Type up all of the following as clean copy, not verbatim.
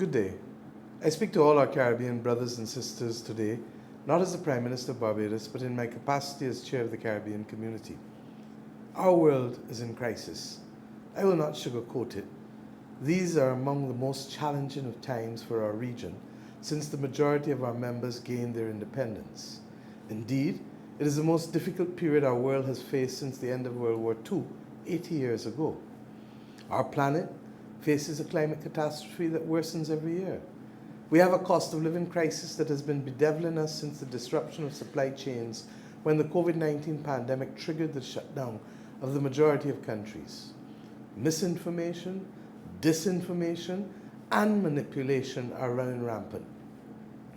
Good day. I speak to all our Caribbean brothers and sisters today, not as the Prime Minister of Barbados, but in my capacity as Chair of the Caribbean community. Our world is in crisis. I will not sugarcoat it. These are among the most challenging of times for our region since the majority of our members gained their independence. Indeed, it is the most difficult period our world has faced since the end of World War II, 80 years ago. Our planet faces a climate catastrophe that worsens every year. We have a cost of living crisis that has been bedeviling us since the disruption of supply chains when the COVID-19 pandemic triggered the shutdown of the majority of countries. Misinformation, disinformation, and manipulation are running rampant.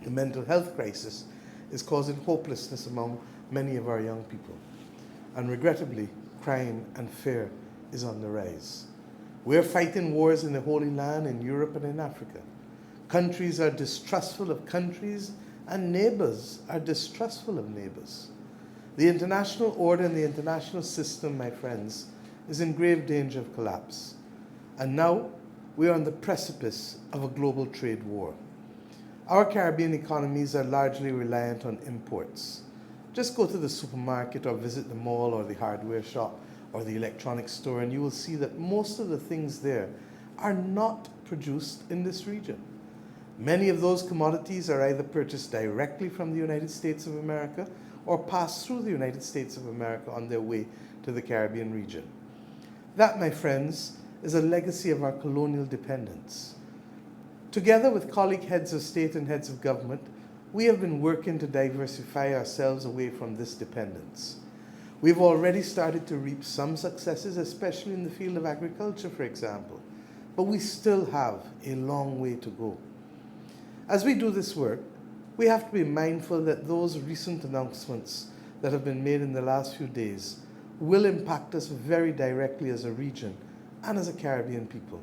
The mental health crisis is causing hopelessness among many of our young people. And regrettably, crime and fear is on the rise. We're fighting wars in the Holy Land, in Europe and in Africa. Countries are distrustful of countries, and neighbours are distrustful of neighbours. The international order and the international system, my friends, is in grave danger of collapse. And now we are on the precipice of a global trade war. Our Caribbean economies are largely reliant on imports. Just go to the supermarket or visit the mall or the hardware shop or the electronics store, and you will see that most of the things there are not produced in this region. Many of those commodities are either purchased directly from the United States of America or pass through the United States of America on their way to the Caribbean region. That, my friends, is a legacy of our colonial dependence. Together with colleague heads of state and heads of government, we have been working to diversify ourselves away from this dependence. We've already started to reap some successes, especially in the field of agriculture, for example, but we still have a long way to go. As we do this work, we have to be mindful that those recent announcements that have been made in the last few days will impact us very directly as a region and as a Caribbean people.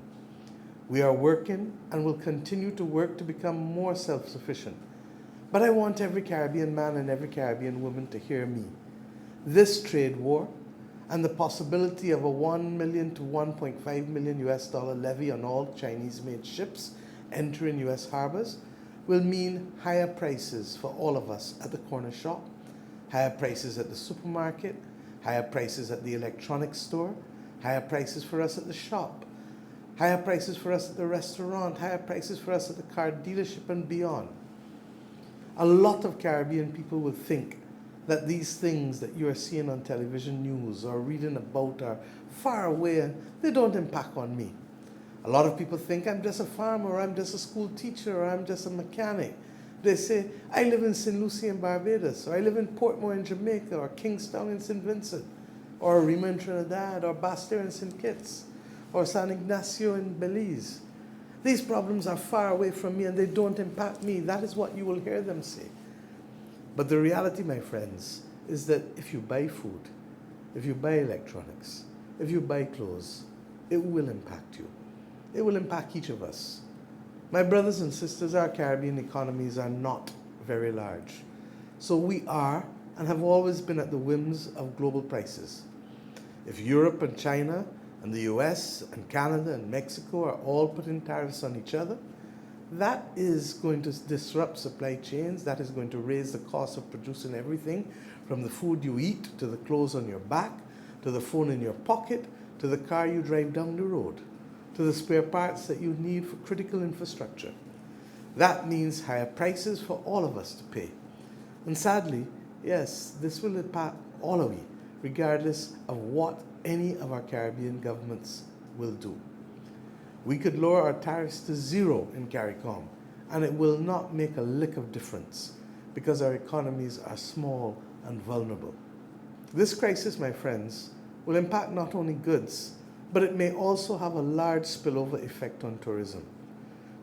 We are working and will continue to work to become more self-sufficient. But I want every Caribbean man and every Caribbean woman to hear me. This trade war and the possibility of a $1 million to $1.5 million levy on all Chinese-made ships entering U.S. harbors will mean higher prices for all of us at the corner shop, higher prices at the supermarket, higher prices at the electronics store, higher prices for us at the shop, higher prices for us at the restaurant, higher prices for us at the car dealership and beyond. A lot of Caribbean people will think that these things that you are seeing on television news or reading about are far away and they don't impact on me. A lot of people think I'm just a farmer, or I'm just a school teacher, or I'm just a mechanic. They say, I live in St. Lucie in Barbados, or I live in Portmore in Jamaica, or Kingstown in St. Vincent, or Rima in Trinidad, or Basse-Terre in St. Kitts, or San Ignacio in Belize. These problems are far away from me and they don't impact me. That is what you will hear them say. But the reality, my friends, is that if you buy food, if you buy electronics, if you buy clothes, it will impact you. It will impact each of us. My brothers and sisters, our Caribbean economies are not very large. So we are and have always been at the whims of global prices. If Europe and China and the US and Canada and Mexico are all putting tariffs on each other, that is going to disrupt supply chains. That is going to raise the cost of producing everything from the food you eat, to the clothes on your back, to the phone in your pocket, to the car you drive down the road, to the spare parts that you need for critical infrastructure. That means higher prices for all of us to pay. And sadly, yes, this will impact all of you, regardless of what any of our Caribbean governments will do. We could lower our tariffs to zero in CARICOM, and it will not make a lick of difference because our economies are small and vulnerable. This crisis, my friends, will impact not only goods, but it may also have a large spillover effect on tourism.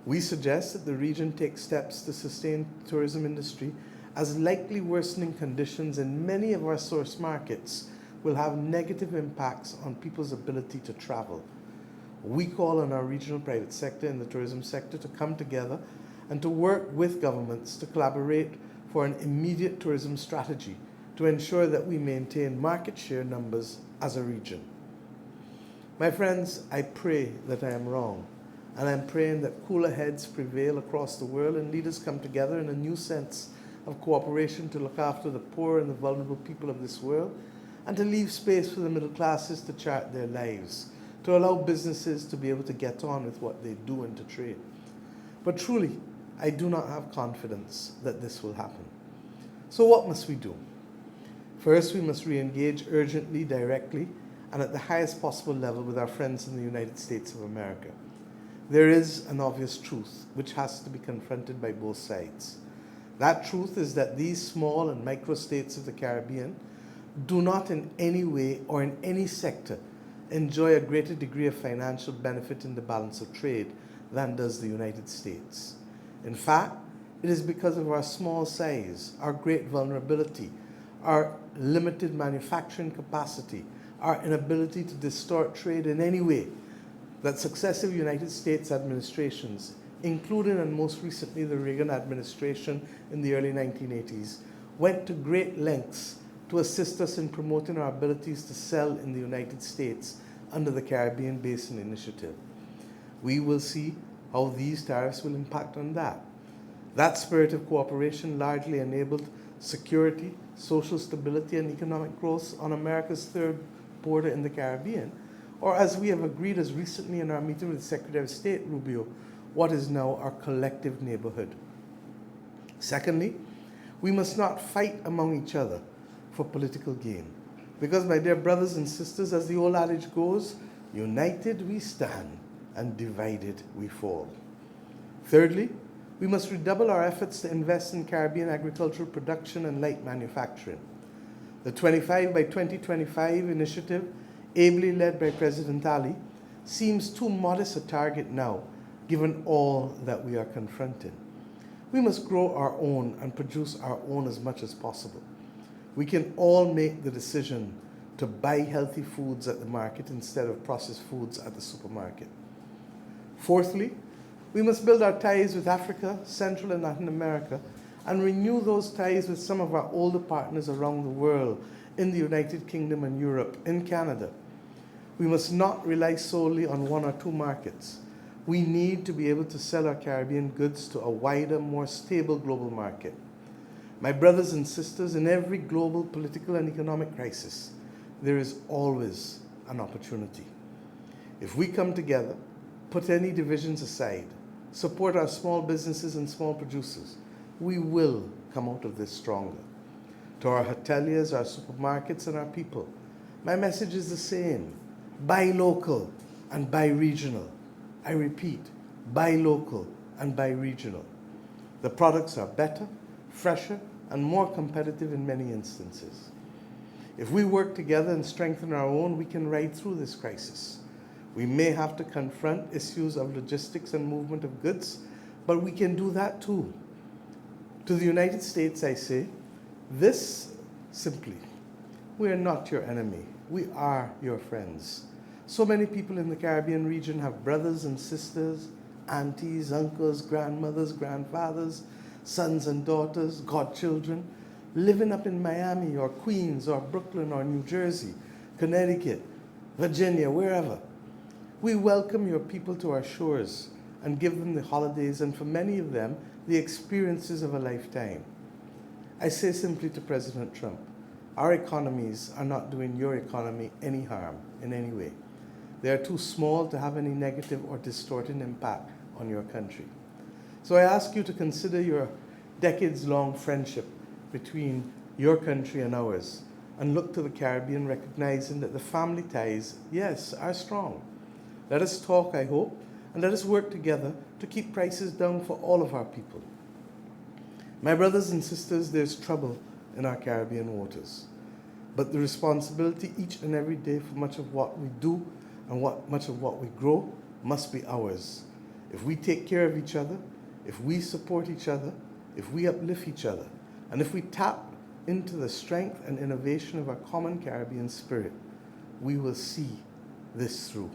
We suggest that the region take steps to sustain the tourism industry, as likely worsening conditions in many of our source markets will have negative impacts on people's ability to travel. We call on our regional private sector and the tourism sector to come together and to work with governments to collaborate for an immediate tourism strategy to ensure that we maintain market share numbers as a region. My friends, I pray that I am wrong. And I'm praying that cooler heads prevail across the world and leaders come together in a new sense of cooperation to look after the poor and the vulnerable people of this world, and to leave space for the middle classes to chart their lives, to allow businesses to be able to get on with what they do and to trade. But truly, I do not have confidence that this will happen. So what must we do? First, we must re-engage urgently, directly, and at the highest possible level with our friends in the United States of America. There is an obvious truth which has to be confronted by both sides. That truth is that these small and micro-states of the Caribbean do not in any way or in any sector enjoy a greater degree of financial benefit in the balance of trade than does the United States. In fact, it is because of our small size, our great vulnerability, our limited manufacturing capacity, our inability to distort trade in any way, that successive United States administrations, including and most recently the Reagan administration in the early 1980s, went to great lengths to assist us in promoting our abilities to sell in the United States under the Caribbean Basin Initiative. We will see how these tariffs will impact on that. That spirit of cooperation largely enabled security, social stability, and economic growth on America's third border in the Caribbean, or as we have agreed as recently in our meeting with Secretary of State Rubio, what is now our collective neighborhood. Secondly, we must not fight among each other for political gain. Because, my dear brothers and sisters, as the old adage goes, united we stand and divided we fall. Thirdly, we must redouble our efforts to invest in Caribbean agricultural production and light manufacturing. The 25 by 2025 initiative, ably led by President Ali, seems too modest a target now, given all that we are confronting. We must grow our own and produce our own as much as possible. We can all make the decision to buy healthy foods at the market instead of processed foods at the supermarket. Fourthly, we must build our ties with Africa, Central and Latin America, and renew those ties with some of our older partners around the world, in the United Kingdom and Europe, in Canada. We must not rely solely on one or two markets. We need to be able to sell our Caribbean goods to a wider, more stable global market. My brothers and sisters, in every global political and economic crisis, there is always an opportunity. If we come together, put any divisions aside, support our small businesses and small producers, we will come out of this stronger. To our hoteliers, our supermarkets, and our people, my message is the same. Buy local and buy regional. I repeat, buy local and buy regional. The products are better, fresher, and more competitive in many instances. If we work together and strengthen our own, we can ride through this crisis. We may have to confront issues of logistics and movement of goods, but we can do that too. To the United States, I say, this simply: we are not your enemy. We are your friends. So many people in the Caribbean region have brothers and sisters, aunties, uncles, grandmothers, grandfathers, sons and daughters, godchildren, living up in Miami or Queens or Brooklyn or New Jersey, Connecticut, Virginia, wherever. We welcome your people to our shores and give them the holidays, and for many of them, the experiences of a lifetime. I say simply to President Trump, our economies are not doing your economy any harm in any way. They are too small to have any negative or distorting impact on your country. So I ask you to consider your decades-long friendship between your country and ours, and look to the Caribbean, recognizing that the family ties, yes, are strong. Let us talk, I hope, and let us work together to keep prices down for all of our people. My brothers and sisters, there's trouble in our Caribbean waters, but the responsibility each and every day for much of what we do and much of what we grow must be ours. If we take care of each other, if we support each other, if we uplift each other, and if we tap into the strength and innovation of our common Caribbean spirit, we will see this through.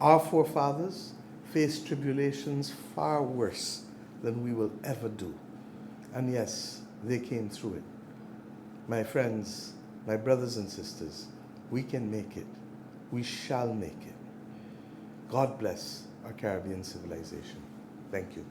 Our forefathers faced tribulations far worse than we will ever do. And yes, they came through it. My friends, my brothers and sisters, we can make it. We shall make it. God bless our Caribbean civilization. Thank you.